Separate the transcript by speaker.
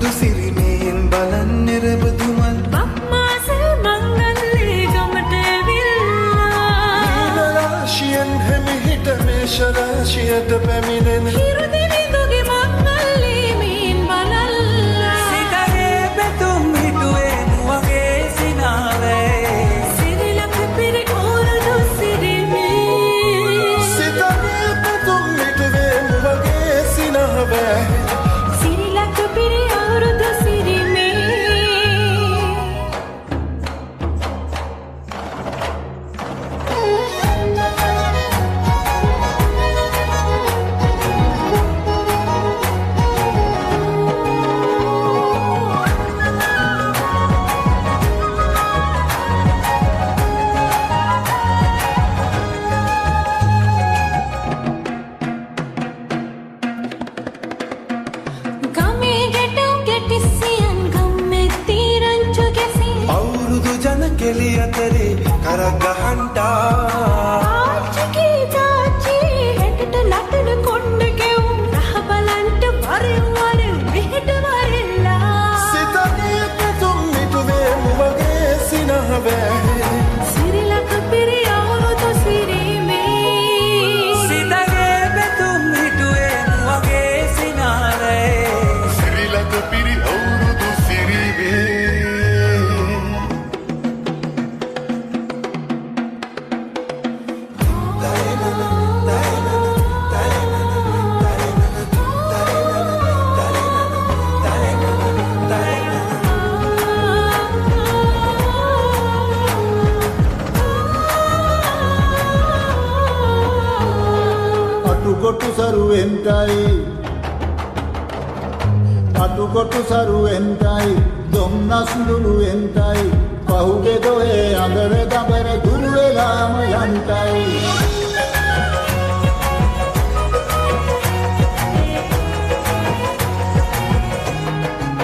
Speaker 1: අවුරුදු සිරිමයෙන් බලන් නිරබදුමල්
Speaker 2: බම්මාසල් මංගල්ලේ ගමට ඇවිල්ලා
Speaker 1: නීලරාශියෙන් හැමිහිට මේෂරාශියට පැමිණෙන
Speaker 2: හිරුදිවිදුගේ මංගල්ලේ මෙන් බලල්ලා
Speaker 3: සිතගේ පැතුම් හිටුවේ නුවගේ සිනාවේ
Speaker 2: සිරිලක පිරි අවුරුදු සිරිමේ
Speaker 1: සිතගේ පැතුම් හිටුවේ මුවගේ සිනහවෑ
Speaker 2: සිරිලක පිරි අවුරුදු සිරිමේ ගමේ ගැටුම් ගැටිසියන් ගම්මැති රංචු ගැසී
Speaker 1: අවුරුදු ජන කෙලි අතරේ කරක් ගහන්ටා
Speaker 2: ආච්චිගේ චාච්චි හැටට නටන කොණ්ඩ කෙවුම් රහ බලන්ට වරෙන් වරෙන් මෙහෙට වරෙල්ලා
Speaker 1: සිතගේ පැතුම් හිටුවේ මුවගේ සිනහවෑ
Speaker 2: සිරිලක පිරි අවුරුදු සිරිමේ
Speaker 3: සිතගේ පැතුම් හිටුවේ නුවගේ සිනාවේ
Speaker 1: සිරිලක පිරි අවුරුදු සිරිවේ
Speaker 4: අටුකොටු සරුවෙන්ටයි දොම්නස් ලුණුවෙන්ටයි පහුගේ දොහේ අඳර දබර දුර්වෙලාම යන්ටයි